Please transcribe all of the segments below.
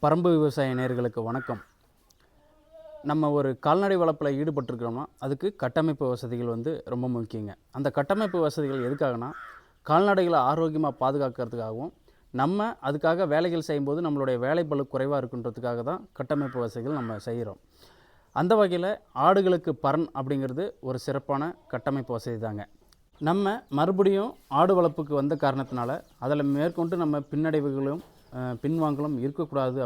பரம்பு விவசாய நேயர்களுக்கு வணக்கம். நம்ம ஒரு கால்நடை வளர்ப்பில் ஈடுபட்டிருக்கிறோம்னா அதுக்கு கட்டமைப்பு வசதிகள் ரொம்ப முக்கியங்க. அந்த கட்டமைப்பு வசதிகள் எதுக்காகனா கால்நடைகளை ஆரோக்கியமாக பாதுகாக்கிறதுக்காகவும் நம்ம அதுக்காக வேலைகள் செய்யும்போது நம்மளுடைய வேலைப்பளு குறைவாக இருக்குன்றதுக்காக தான் கட்டமைப்பு வசதிகள் நம்ம செய்கிறோம். அந்த வகையில் ஆடுகளுக்கு பரண் அப்படிங்கிறது ஒரு சிறப்பான கட்டமைப்பு வசதி தாங்க. நம்ம மறுபடியும் ஆடு வளர்ப்புக்கு வந்த காரணத்தினால அதில் மேற்கொண்டு நம்ம பின்னடைவுகளும் பின்வாங்கலும் இருக்கக்கூடாது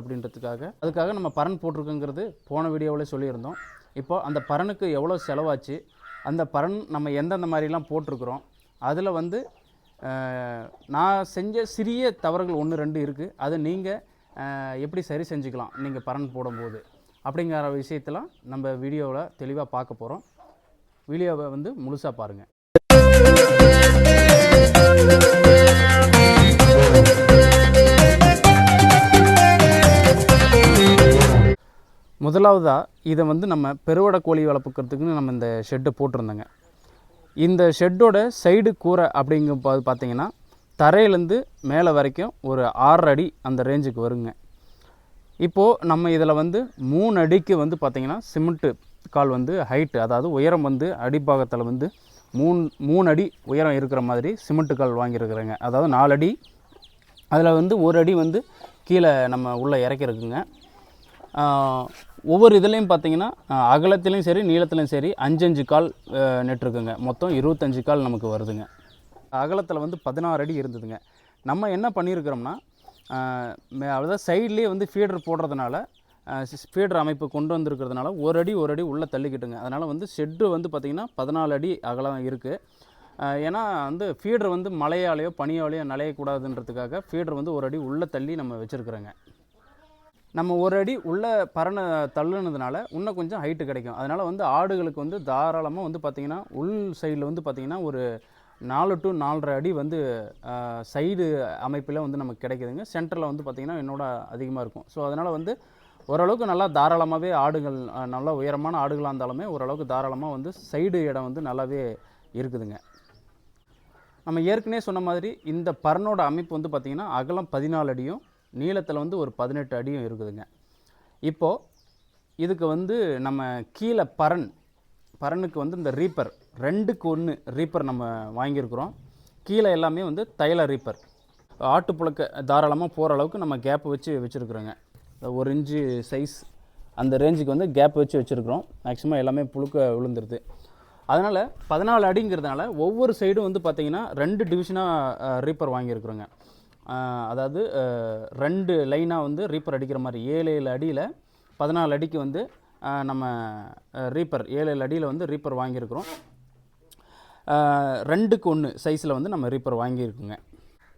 அதுக்காக நம்ம பரண் போட்டிருக்கோங்கிறது போன வீடியோவில் சொல்லியிருந்தோம். இப்போ அந்த பரனுக்கு எவ்வளோ செலவாச்சு, அந்த பரண் நம்ம எந்தெந்த மாதிரிலாம் போட்டிருக்கிறோம், அதில் நான் செஞ்ச சிறிய தவறுகள் 1-2 இருக்குது. அதை நீங்கள் எப்படி சரி செஞ்சுக்கலாம் நீங்கள் பரண் போடும்போது அப்படிங்கிற விஷயத்தெல்லாம் நம்ம வீடியோவில் தெளிவாக பார்க்க போகிறோம். வீடியோவை முழுசாக பாருங்கள். முதலாவதாக இதை நம்ம பெருவடை கோழி வளர்ப்புக்கிறதுக்குன்னு நம்ம இந்த ஷெட்டை போட்டிருந்தோங்க. இந்த ஷெட்டோட சைடு கூரை அப்படிங்கும்போது பார்த்திங்கன்னா தரையிலேருந்து மேலே வரைக்கும் ஒரு 6 அடி அந்த ரேஞ்சுக்கு வருங்க. இப்போது நம்ம இதில் 3 அடிக்கு பார்த்திங்கன்னா சிமெண்ட்டு கால் ஹைட்டு, அதாவது உயரம் அடிப்பாகத்தில் 3 அடி உயரம் இருக்கிற மாதிரி சிமெண்ட்டு கால் வாங்கியிருக்கிறேங்க. அதாவது 4 அடி, அதில் 1 அடி கீழே நம்ம உள்ளே இறக்கிருக்குங்க. ஒவ்வொரு இதுலேயும் பார்த்திங்கன்னா அகலத்துலேயும் சரி நீளத்துலையும் சரி 5 கால் நெட்டிருக்குங்க. மொத்தம் 25 கால் நமக்கு வருதுங்க. அகலத்தில் 16 அடி இருந்ததுங்க. நம்ம என்ன பண்ணியிருக்கிறோம்னா அதாவது சைட்லேயே ஃபீடர் போடுறதுனால ஃபீடர் அமைப்பு கொண்டு வந்திருக்கிறதுனால 1 அடி உள்ளே தள்ளிக்கிட்டுங்க. அதனால் ஷெட்டு பார்த்திங்கன்னா 14 அடி அகலம் இருக்குது. ஏன்னா ஃபீடர் மழையாலேயோ பனியாலேயோ நனையக்கூடாதுன்றதுக்காக ஃபீடர் 1 அடி உள்ளே தள்ளி நம்ம வச்சுருக்குறோங்க. நம்ம 1 அடி உள்ள பரணை தள்ளுனதுனால இன்னும் கொஞ்சம் ஹைட்டு கிடைக்கும். அதனால் ஆடுகளுக்கு தாராளமாக பார்த்திங்கன்னா உள் சைடில் பார்த்திங்கன்னா ஒரு 4 to 4.5 அடி சைடு அமைப்பில் நமக்கு கிடைக்குதுங்க. சென்டரில் பார்த்திங்கன்னா என்னோட அதிகமாக இருக்கும். ஸோ அதனால் ஓரளவுக்கு நல்லா தாராளமாகவே ஆடுகள் நல்லா உயரமான ஆடுகளாக இருந்தாலுமே ஓரளவுக்கு தாராளமாக சைடு இடம் நல்லாவே இருக்குதுங்க. நம்ம ஏற்கனவே சொன்ன மாதிரி இந்த பரணோட அமைப்பு பார்த்திங்கன்னா அகலம் 14 அடியும் நீளத்தில் ஒரு 18 அடியும் இருக்குதுங்க. இப்போது இதுக்கு நம்ம கீழே பரனுக்கு இந்த ரீப்பர் 2க்கு 1 ரீப்பர் நம்ம வாங்கியிருக்கிறோம். கீழே எல்லாமே தைல ரீப்பர், ஆட்டுப்புழுக்க தாராளமாக போகிற அளவுக்கு நம்ம கேப் வச்சுருக்குறோங்க. 1 இன்ச்சு சைஸ் அந்த ரேஞ்சுக்கு கேப் வச்சுருக்குறோம். மேக்ஸிமம் எல்லாமே புழுக்க விழுந்துருது. அதனால் 14 அடிங்கிறதுனால ஒவ்வொரு சைடும் பார்த்திங்கன்னா 2 டிவிஷனாக ரீப்பர் வாங்கியிருக்குறோங்க. அதாவது 2 லைனாக ரீப்பர் அடிக்கிற மாதிரி 7 அடியில் 14 அடிக்கு நம்ம ரீப்பர் 7 அடியில் ரீப்பர் வாங்கியிருக்கிறோம். 2க்கு 1 சைஸில் நம்ம ரீப்பர் வாங்கியிருக்குங்க.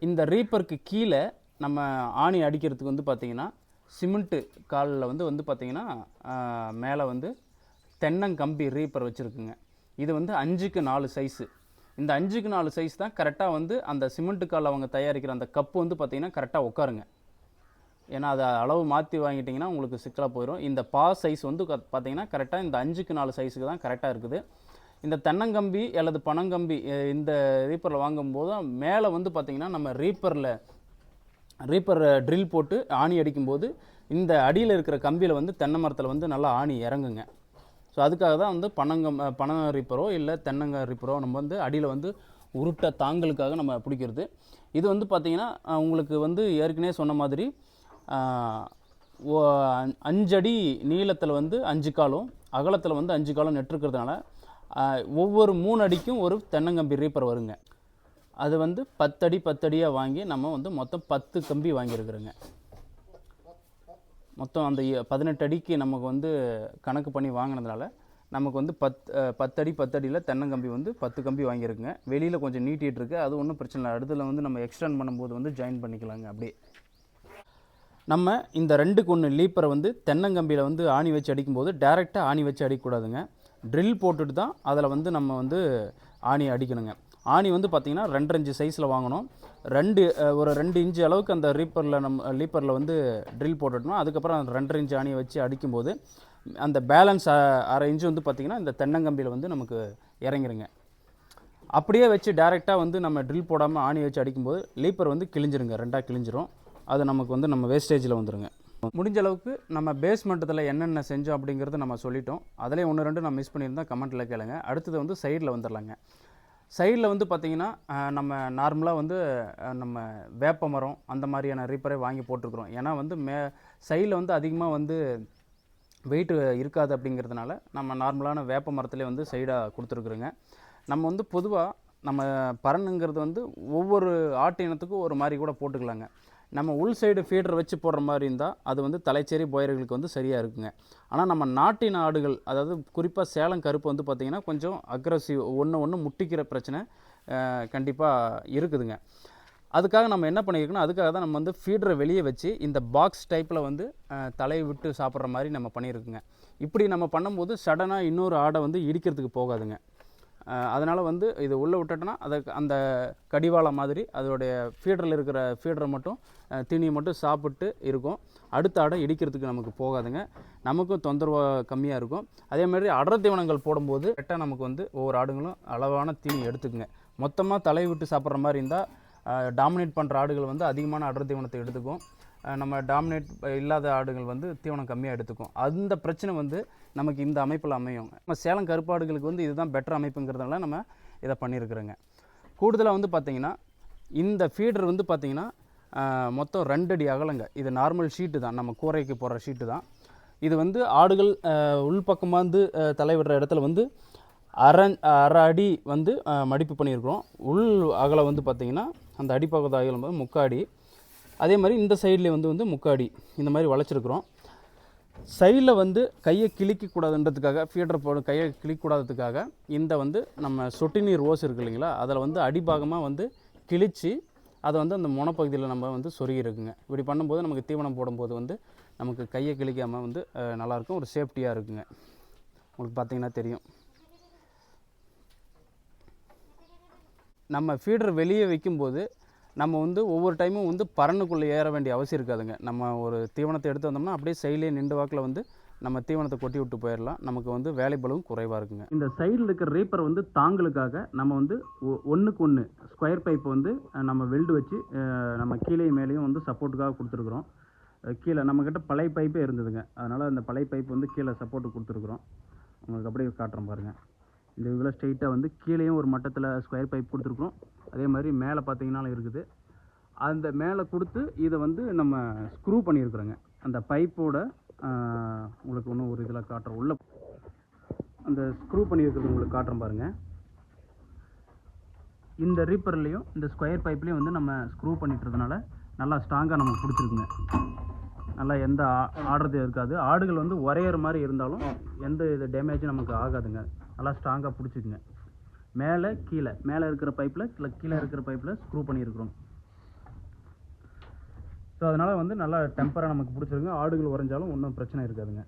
இந்த ரீப்பருக்கு கீழே நம்ம ஆணி அடிக்கிறதுக்கு பார்த்திங்கன்னா சிமெண்ட்டு காலில் பார்த்திங்கன்னா மேலே தென்னங்கம்பி ரீப்பர் வச்சுருக்குங்க. இது 5க்கு 4 சைஸு. இந்த 5க்கு 4 சைஸ் தான் கரெக்டாக அந்த சிமெண்ட்டு கால் அவங்க தயாரிக்கிற அந்த கப்பு பார்த்திங்கன்னா கரெக்டாக உட்காருங்க. ஏன்னா அதை அளவு மாற்றி வாங்கிட்டிங்கன்னா உங்களுக்கு சிக்கலாக போயிடும். இந்த சைஸ் பார்த்திங்கன்னா கரெக்டாக இந்த 5க்கு 4 சைஸுக்கு தான் கரெக்டாக இருக்குது. இந்த தென்னங்கம்பி அல்லது பனங்கம்பி இந்த ரீப்பரில் வாங்கும்போது மேலே பார்த்திங்கன்னா நம்ம ரீப்பர் ட்ரில் போட்டு ஆணி அடிக்கும்போது இந்த அடியில் இருக்கிற கம்பியில் தென்னை மரத்தில் நல்லா ஆணி இறங்குங்க. ஸோ அதுக்காக தான் பனை ரீப்பரோ இல்லை தென்னங்க ரீப்பரோ நம்ம அடியில் உருட்டை தாங்கலுக்காக நம்ம பிடிக்கிறது. இது பார்த்திங்கன்னா உங்களுக்கு ஏற்கனவே சொன்ன மாதிரி 5 அடி நீளத்தில் 5 காலும் அகலத்தில் 5 காலும் நெட்டிருக்கிறதுனால ஒவ்வொரு 3 அடிக்கும் ஒரு தென்னங்கம்பி ரீப்பர் வருங்க. அது 10 அடி 10 அடியாக வாங்கி நம்ம மொத்தம் 10 கம்பி வாங்கியிருக்கிறோங்க. மொத்தம் அந்த 18 அடிக்கு நமக்கு கணக்கு பண்ணி வாங்கினதுனால நமக்கு 10 அடி 10 அடியில் தென்னங்கம்பி 10 கம்பி வாங்கியிருக்குங்க. வெளியில் கொஞ்சம் நீட்டிகிட்டு இருக்குது, அது ஒன்றும் பிரச்சனை இல்லை. அடுத்ததில் நம்ம எக்ஸ்டெண்ட் பண்ணும்போது ஜாயின் பண்ணிக்கலாங்க. அப்படியே நம்ம இந்த 2க்கு 1 லீப்பரை தென்னங்கம்பியில் ஆணி வச்சு அடிக்கும்போது டேரெக்டாக ஆணி வச்சு அடிக்கக்கூடாதுங்க. ட்ரில் போட்டுட்டு தான் அதில் நம்ம ஆணி அடிக்கணுங்க. ஆணி பார்த்திங்கன்னா 2.5 இன்ச்சு சைஸில் வாங்கணும். ஒரு 2 இன்ச்சு அளவுக்கு அந்த லீப்பரில் ட்ரில் போட்டுட்டோம். அதுக்கப்புறம் அந்த 2.5 இன்ச்சு ஆணியை வச்சு அடிக்கும்போது அந்த பேலன்ஸ் 1/2 இன்ச்சு பார்த்திங்கன்னா இந்த தென்னங்கம்பியில் நமக்கு இறங்கிருங்க. அப்படியே வச்சு டேரெக்டாக நம்ம ட்ரில் போடாமல் ஆணி வச்சு அடிக்கும்போது லீப்பர் கிழிஞ்சிருங்க, 2ஆக கிழிஞ்சிரும். அது நமக்கு நம்ம வேஸ்டேஜில் வந்துடுங்க. முடிஞ்ச அளவுக்கு நம்ம பேஸ்மெண்ட்டத்தில் என்னென்ன செஞ்சோம் அப்படிங்கிறது நம்ம சொல்லிட்டோம். அதிலே 1, 2 நான் மிஸ் பண்ணியிருந்தேன், கமெண்ட்டில் கேளுங்க. அடுத்தது வந்து சைடில் வந்துடலாங்க. சைடில் வந்து பார்த்திங்கன்னா நம்ம நார்மலாக வந்து நம்ம வேப்ப மரம் அந்த மாதிரியான ரீப்பரே வாங்கி போட்டிருக்கிறோம். ஏன்னா வந்து சைடில் வந்து அதிகமாக வந்து வெயிட் இருக்காது அப்படிங்கிறதுனால நம்ம நார்மலான வேப்ப மரத்துலேயே வந்து சைடாக கொடுத்துருக்குறோங்க. நம்ம வந்து பொதுவாக நம்ம பரனுங்கிறது வந்து ஒவ்வொரு ஆட்டு இனத்துக்கும் ஒரு மாதிரி கூட போட்டுக்கலாங்க. நம்ம உள் சைடு ஃபீடர் வச்சு போடுற மாதிரி இருந்தால் அது வந்து தலைச்சேரி போயர்களுக்கு வந்து சரியாக இருக்குங்க. ஆனால் நம்ம நாட்டின ஆடுகள், அதாவது குறிப்பாக சேலம் கருப்பு வந்து பார்த்திங்கன்னா கொஞ்சம் அக்ரஸிவ், ஒன்று முட்டிக்கிற பிரச்சனை கண்டிப்பாக இருக்குதுங்க. அதுக்காக நம்ம என்ன பண்ணியிருக்கோன்னா, அதுக்காக தான் நம்ம வந்து ஃபீடரை வெளியே வச்சு இந்த பாக்ஸ் டைப்பில் வந்து தலையை விட்டு சாப்பிட்ற மாதிரி நம்ம பண்ணியிருக்குங்க. இப்படி நம்ம பண்ணும்போது சடனாக இன்னொரு ஆடை வந்து இடிக்கிறதுக்கு போகாதுங்க. அதனால் வந்து இது உள்ளே விட்டுட்டோன்னா அந்த கடிவாளை மாதிரி அதோடைய ஃபீடரில் இருக்கிற ஃபீடரை மட்டும் தீனியை மட்டும் சாப்பிட்டு இருக்கும். அடுத்த ஆடை இடிக்கிறதுக்கு நமக்கு போகாதுங்க. நமக்கும் தொந்தரவு கம்மியாக இருக்கும். அதேமாதிரி அடர் தீவனங்கள் போடும்போது கரெக்டாக நமக்கு வந்து ஒவ்வொரு ஆடுகளும் அளவான தீனி எடுத்துக்குங்க. மொத்தமாக தலையை விட்டு சாப்பிட்ற மாதிரி இருந்தால் டாமினேட் பண்ணுற ஆடுகள் வந்து அதிகமான அடர் தீவனத்தை எடுத்துக்கும். நம்ம டாமினேட் இல்லாத ஆடுகள் வந்து தீவனம் கம்மியாக எடுத்துக்கும். அந்த பிரச்சனை வந்து நமக்கு இந்த அமைப்பில் அமையும். நம்ம சேலம் கருப்பாடுகளுக்கு வந்து இதுதான் பெட்டர் அமைப்புங்கிறதுனால நம்ம இதை பண்ணியிருக்கிறோங்க. கூடுதலாக வந்து பார்த்திங்கன்னா இந்த ஃபீடர் வந்து பார்த்திங்கன்னா மொத்தம் 2 அடி அகலங்க. இது நார்மல் ஷீட்டு தான், நம்ம கூரைக்கு போடுற ஷீட்டு தான். இது வந்து ஆடுகள் உள்பக்கமாக வந்து தலைவிடுற இடத்துல வந்து அரை அடி வந்து மடிப்பு பண்ணியிருக்கிறோம். உள் அகலம் வந்து பார்த்திங்கன்னா அந்த அடிப்பகுதி அகலம் வந்து 3 அடி. அதே மாதிரி இந்த சைட்லேயே வந்து 3 அடி இந்த மாதிரி வளைச்சிருக்கிறோம். சைடில் வந்து கையை கிழிக்கக்கூடாதுன்றதுக்காக, ஃபீடர் போட கையை கிழிக்கக்கூடாததுக்காக இந்த வந்து நம்ம சொட்டு நீர் ஓஸ் இருக்குது இல்லைங்களா, அதில் வந்து அடிபாகமாக வந்து கிழித்து அதை வந்து அந்த முனப்பகுதியில் நம்ம வந்து சொருகி இருக்குங்க. இப்படி பண்ணும்போது நமக்கு தீவனம் போடும்போது வந்து நமக்கு கையை கிழிக்காமல் வந்து நல்லாயிருக்கும், ஒரு சேஃப்டியாக இருக்குங்க. உங்களுக்கு பார்த்திங்கன்னா தெரியும். நம்ம ஃபீடர் வெளியே வைக்கும்போது நம்ம வந்து ஒவ்வொரு டைமும் வந்து பரனுக்குள்ளே ஏற வேண்டிய அவசியம் இருக்காதுங்க. நம்ம ஒரு தீவனத்தை எடுத்து வந்தோம்னா அப்படியே சைட்லேயே நின்று வாக்கில் வந்து நம்ம தீவனத்தை கொட்டி விட்டு போயிடலாம். நமக்கு வந்து வேலை பளுவும் குறைவாக இருக்குங்க. இந்த சைடில் இருக்கிற ரீப்பர் வந்து தாங்களுக்காக நம்ம வந்து 1க்கு 1 ஸ்கொயர் பைப் வந்து நம்ம வெல்டு வச்சு நம்ம கீழே மேலேயும் வந்து சப்போர்ட்டுக்காக கொடுத்துருக்குறோம். கீழே நம்மக்கிட்ட பழைய பைப்பே இருந்ததுங்க, அதனால் அந்த பழைய பைப் வந்து கீழே சப்போர்ட்டு கொடுத்துருக்குறோம். உங்களுக்கு அப்படியே காட்டுறோம் பாருங்கள். இந்த இவ்வளோ ஸ்ட்ரெயிட்டாக வந்து கீழேயும் ஒரு மட்டத்தில் ஸ்கொயர் பைப் கொடுத்துருக்குறோம். அதே மாதிரி மேலே பார்த்தீங்கன்னாலும் இருக்குது. அந்த மேலே கொடுத்து இதை வந்து நம்ம ஸ்க்ரூ பண்ணியிருக்கிறோங்க. அந்த பைப்போட உங்களுக்கு இன்னும் ஒரு இதில் காட்டுறோம். உள்ள அந்த ஸ்க்ரூ பண்ணியிருக்கிறது உங்களுக்கு காட்டுறோம் பாருங்கள். இந்த ரீப்பர்லேயும் இந்த ஸ்கொயர் பைப்லேயும் வந்து நம்ம ஸ்க்ரூ பண்ணிட்டுறதுனால நல்லா ஸ்ட்ராங்காக நமக்கு பிடிச்சிருக்குங்க. நல்லா எந்த ஆடுறதே இருக்காது. ஆடுகள் வந்து ஒரேற மாதிரி இருந்தாலும் எந்த இது டேமேஜும் நமக்கு ஆகாதுங்க. நல்லா ஸ்ட்ராங்காக பிடிச்சிக்குங்க. மேலே இருக்கிற பைப்பில் கீழே இருக்கிற பைப்பில் ஸ்க்ரூ பண்ணியிருக்கிறோம். ஸோ அதனால் வந்து நல்லா டெம்பராக நமக்கு பிடிச்சிருங்க. ஆடுகள் உறைஞ்சாலும் ஒன்றும் பிரச்சனை இருக்காதுங்க.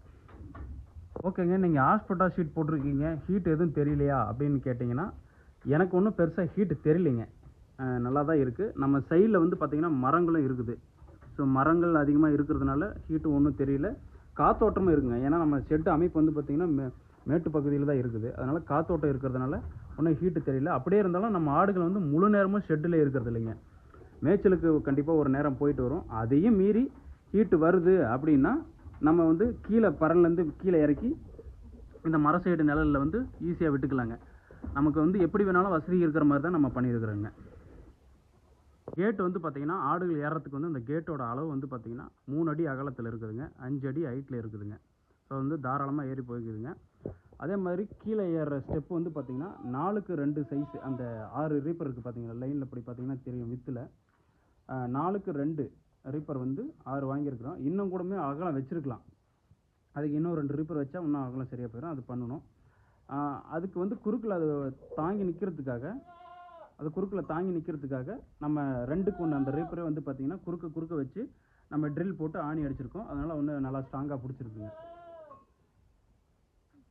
ஓகேங்க, நீங்கள் ஹாஸ்பிட்டல் ஷீட் போட்டிருக்கீங்க, ஹீட் எதுவும் தெரியலையா அப்படின்னு கேட்டிங்கன்னா, எனக்கு ஒன்றும் பெருசாக ஹீட்டு தெரியலைங்க, நல்லா தான் இருக்குது. நம்ம சைடில் வந்து பார்த்திங்கன்னா மரங்களும் இருக்குது. ஸோ மரங்கள் அதிகமாக இருக்கிறதுனால ஹீட்டு ஒன்றும் தெரியல. காற்றோட்டமும் இருக்குங்க. ஏன்னா நம்ம ஷெட்டு அமைப்பு வந்து பார்த்திங்கன்னா மேட்டு பகுதியில் தான் இருக்குது. அதனால் காற்றோட்டம் இருக்கிறதுனால ஒன்றும் ஹீட்டு தெரியல. அப்படியே இருந்தாலும் நம்ம ஆடுகள் வந்து முழு நேரமும் ஷெட்டில் இருக்கிறது இல்லைங்க. மேய்ச்சலுக்கு கண்டிப்பாக ஒரு நேரம் போயிட்டு வரும். அதையும் மீறி ஹீட்டு வருது அப்படின்னா நம்ம வந்து கீழே பரன்லேருந்து கீழே இறக்கி இந்த மர சைடு நிழலில் வந்து ஈஸியாக விட்டுக்கலாங்க. நமக்கு வந்து எப்படி வேணாலும் வசதி இருக்கிற மாதிரி தான் நம்ம பண்ணியிருக்கிறோங்க. கேட்டு வந்து பார்த்திங்கன்னா ஆடுகள் ஏறத்துக்கு வந்து அந்த கேட்டோட அளவு வந்து பார்த்திங்கன்னா 3 அடி அகலத்தில் இருக்குதுங்க, 5 அடி ஹைட்டில் இருக்குதுங்க. ஸோ வந்து தாராளமாக ஏறி போய்க்குதுங்க. அதே மாதிரி கீழே ஏறுற ஸ்டெப்பு வந்து பார்த்திங்கன்னா 4க்கு 2 சைஸ். அந்த 6 ரீப்பர் இருக்குது பார்த்திங்கன்னா, லைனில் இப்படி பார்த்திங்கன்னா தெரியும் வித்தில் 4க்கு 2 ரீப்பர் வந்து 6 வாங்கியிருக்கிறோம். இன்னும் கூடமே அகலம் வச்சுருக்கலாம். அதுக்கு இன்னும் 2 ரீப்பர் வச்சா இன்னும் அகலம் சரியாக போயிடும். அது பண்ணணும். அதுக்கு வந்து குறுக்கில் அது தாங்கி நிற்கிறதுக்காக நம்ம 2க்கு 1 அந்த ரீப்பரே வந்து பார்த்திங்கன்னா குறுக்க வச்சு நம்ம ட்ரில் போட்டு ஆணி அடிச்சிருக்கோம். அதனால் ஒன்று நல்லா ஸ்ட்ராங்காக பிடிச்சிருக்குங்க.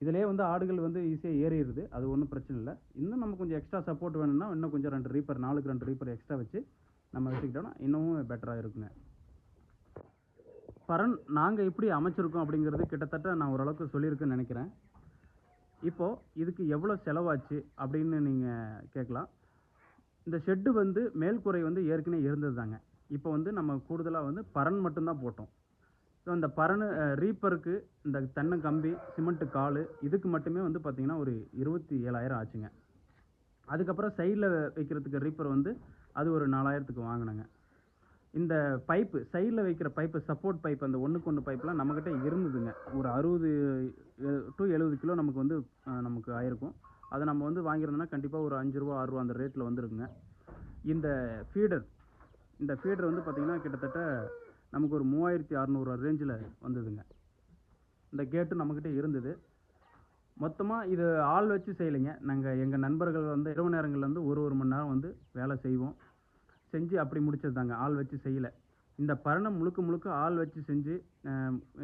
இதிலே வந்து ஆடுகள் வந்து ஈஸியாக ஏறிடுது, அது ஒன்றும் பிரச்சனை இல்லை. இன்னும் நம்ம கொஞ்சம் எக்ஸ்ட்ரா சப்போர்ட் வேணும்னா இன்னும் கொஞ்சம் 2 ரீப்பர் 4க்கு 2 ரீப்பர் எக்ஸ்ட்ரா வச்சு நம்ம வச்சுக்கிட்டோம்னா இன்னமும் பெட்டராக இருக்குங்க. பரன் நாங்கள் எப்படி அமைச்சிருக்கோம் அப்படிங்கிறது கிட்டத்தட்ட நான் ஓரளவுக்கு சொல்லியிருக்கேன்னு நினைக்கிறேன். இப்போது இதுக்கு எவ்வளோ செலவாச்சு அப்படின்னு நீங்கள் கேட்கலாம். இந்த ஷெட்டு வந்து மேல்கூரை வந்து ஏற்கனவே இருந்தது தாங்க. இப்போ வந்து நம்ம கூடுதலாக வந்து பரன் மட்டும்தான் போட்டோம். ஸோ இந்த பரணு ரீப்பருக்கு இந்த தென்னை கம்பி சிமெண்ட்டு கால் இதுக்கு மட்டுமே வந்து பார்த்திங்கன்னா ஒரு 27,000 ஆச்சுங்க. அதுக்கப்புறம் சைடில் வைக்கிறதுக்கு ரீப்பர் வந்து அது ஒரு 4,000க்கு வாங்கினேங்க. இந்த பைப்பு சைடில் வைக்கிற பைப்பு சப்போர்ட் பைப் அந்த 1:1 பைப்லாம் நம்மக்கிட்ட இருந்ததுங்க. ஒரு 60 to 70 கிலோ நமக்கு வந்து நமக்கு ஆயிருக்கும். அதை நம்ம வந்து வாங்கியிருந்தோம்னா கண்டிப்பாக ஒரு ரூ. 5 6 அந்த ரேட்டில் வந்துருக்குங்க. இந்த ஃபீடர் வந்து பார்த்திங்கன்னா கிட்டத்தட்ட நமக்கு ஒரு 3,600 ரேஞ்சில் வந்ததுங்க. இந்த கேட்டு நம்மக்கிட்ட இருந்தது. மொத்தமாக இது ஆள் வச்சு செய்யலைங்க. எங்கள் நண்பர்கள் வந்து இரவு நேரங்களில் வந்து ஒரு மணி நேரம் வந்து வேலை செய்வோம். செஞ்சு அப்படி முடிச்சது தாங்க, ஆள் வச்சு செய்யலை. இந்த பரணம் முழுக்க ஆள் வச்சு செஞ்சு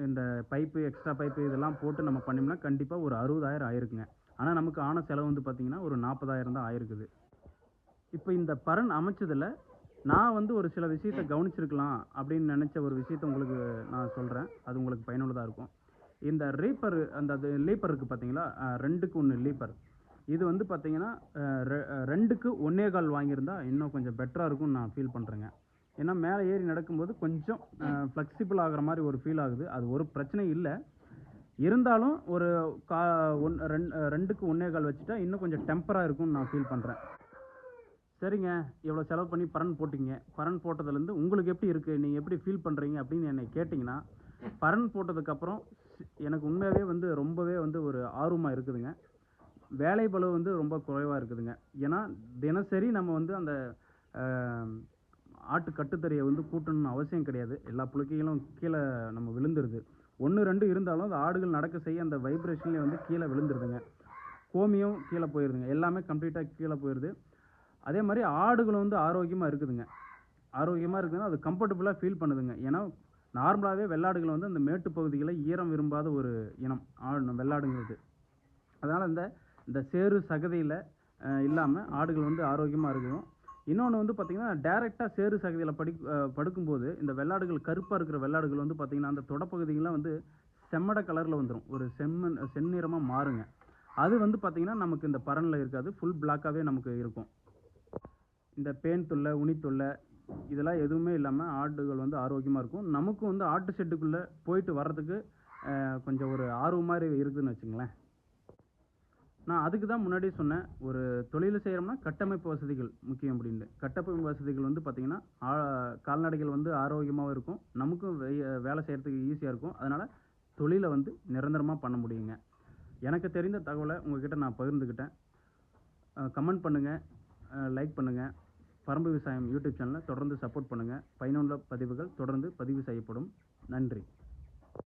இந்த பைப்பு எக்ஸ்ட்ரா பைப்பு இதெல்லாம் போட்டு நம்ம பண்ணோம்னா கண்டிப்பாக ஒரு 60,000 ஆயிருக்குங்க. ஆனால் நமக்கு ஆன செலவு வந்து பார்த்திங்கன்னா ஒரு 40,000 தான் ஆயிருக்குது. இப்போ இந்த பரண் அமைச்சதில் நான் வந்து ஒரு சில விஷயத்தை கவனிச்சிருக்கலாம் அப்படின்னு நினச்ச ஒரு விஷயத்தை உங்களுக்கு நான் சொல்கிறேன். அது உங்களுக்கு பயனுள்ளதாக இருக்கும். இந்த ரீப்பர் அது லீப்பர் இருக்குது பார்த்தீங்களா, 2க்கு 1 லீப்பர். இது வந்து பார்த்தீங்கன்னா 2க்கு 1.25 வாங்கியிருந்தா இன்னும் கொஞ்சம் பெட்டராக இருக்கும்னு நான் ஃபீல் பண்ணுறேங்க. ஏன்னா மேலே ஏறி நடக்கும்போது கொஞ்சம் ஃப்ளெக்சிபிள் ஆகிற மாதிரி ஒரு ஃபீல் ஆகுது. அது ஒரு பிரச்சனையும் இல்லை. இருந்தாலும் ஒரு 2க்கு 1.25 வச்சுட்டா இன்னும் கொஞ்சம் டெம்பராக இருக்கும்னு நான் ஃபீல் பண்ணுறேன். சரிங்க, இவ்வளோ செலவு பண்ணி பரண் போட்டிங்க. பரண் போட்டதுலேருந்து உங்களுக்கு எப்படி இருக்குது, நீங்கள் எப்படி ஃபீல் பண்ணுறீங்க அப்படின்னு என்னை கேட்டிங்கன்னா, பரண் போட்டதுக்கப்புறம் எனக்கு உண்மையாகவே வந்து ரொம்பவே வந்து ஒரு ஆர்வமாக இருக்குதுங்க. வேலை பளு வந்து ரொம்ப குறைவாக இருக்குதுங்க. ஏன்னா தினசரி நம்ம வந்து அந்த ஆட்டு கட்டுத்தறியை வந்து கூட்டணும்னு அவசியம் கிடையாது. எல்லா புழுக்கைகளும் கீழே நம்ம விழுந்துருது. 1 2 இருந்தாலும் அந்த ஆடுகள் நடக்க செய்ய அந்த வைப்ரேஷன்லேயே வந்து கீழே விழுந்துருதுங்க. கோமியம் கீழே போயிடுதுங்க. எல்லாமே கம்ப்ளீட்டாக கீழே போயிடுது. அதே மாதிரி ஆடுகளும் வந்து ஆரோக்கியமாக இருக்குதுங்க. ஆரோக்கியமாக இருக்குதுன்னா அது கம்ஃபர்டபுளாக ஃபீல் பண்ணுதுங்க. ஏன்னா நார்மலாகவே வெள்ளாடுகள் வந்து அந்த மேட்டு பகுதிகளில் ஈரம் விரும்பாத ஒரு இனம் வெள்ளாடுங்கிறது. அதனால் இந்த சேறு சகதியில் இல்லாமல் ஆடுகள் வந்து ஆரோக்கியமாக இருக்கும். இன்னொன்று வந்து பார்த்திங்கன்னா டேரெக்டாக சேறு சகதியில் படுக்கும்போது இந்த வெள்ளாடுகள் கருப்பாக இருக்கிற வெள்ளாடுகள் வந்து பார்த்திங்கன்னா அந்த தொடப்பகுதிகள்லாம் வந்து செம்மட கலரில் வந்துடும். ஒரு செந்நிறமாக மாறுங்க. அது வந்து பார்த்திங்கன்னா நமக்கு இந்த பரனில் இருக்காது. ஃபுல் பிளாக்காகவே நமக்கு இருக்கும். இந்த பேன் தொல்லை, உனி தொல்லை இதெல்லாம் எதுவுமே இல்லாமல் ஆடுகள் வந்து ஆரோக்கியமாக இருக்கும். நமக்கும் வந்து ஆட்டு ஷெட்டுக்குள்ளே போயிட்டு வர்றதுக்கு கொஞ்சம் ஒரு ஆர்வம் மாதிரி இருக்குதுன்னு வச்சுங்களேன். நான் அதுக்கு தான் முன்னாடியே சொன்னேன், ஒரு தொழில் செய்கிறோம்னா கட்டமைப்பு வசதிகள் முக்கியம் அப்படின்ட்டு. கட்டமைப்பு வசதிகள் வந்து பார்த்திங்கன்னா கால்நடைகள் வந்து ஆரோக்கியமாகவும் இருக்கும். நமக்கும் வேலை செய்கிறதுக்கு ஈஸியாக இருக்கும். அதனால் தொழிலை வந்து நிரந்தரமாக பண்ண முடியுங்க. எனக்கு தெரிந்த தகவலை உங்கள்கிட்ட நான் பகிர்ந்துக்கிட்டேன். கமெண்ட் பண்ணுங்கள், லைக் பண்ணுங்கள். பரம்பு விவசாயம் யூடியூப் சேனலை தொடர்ந்து சப்போர்ட் பண்ணுங்கள். பயனுள்ள பதிவுகள் தொடர்ந்து பதிவு செய்யப்படும். நன்றி.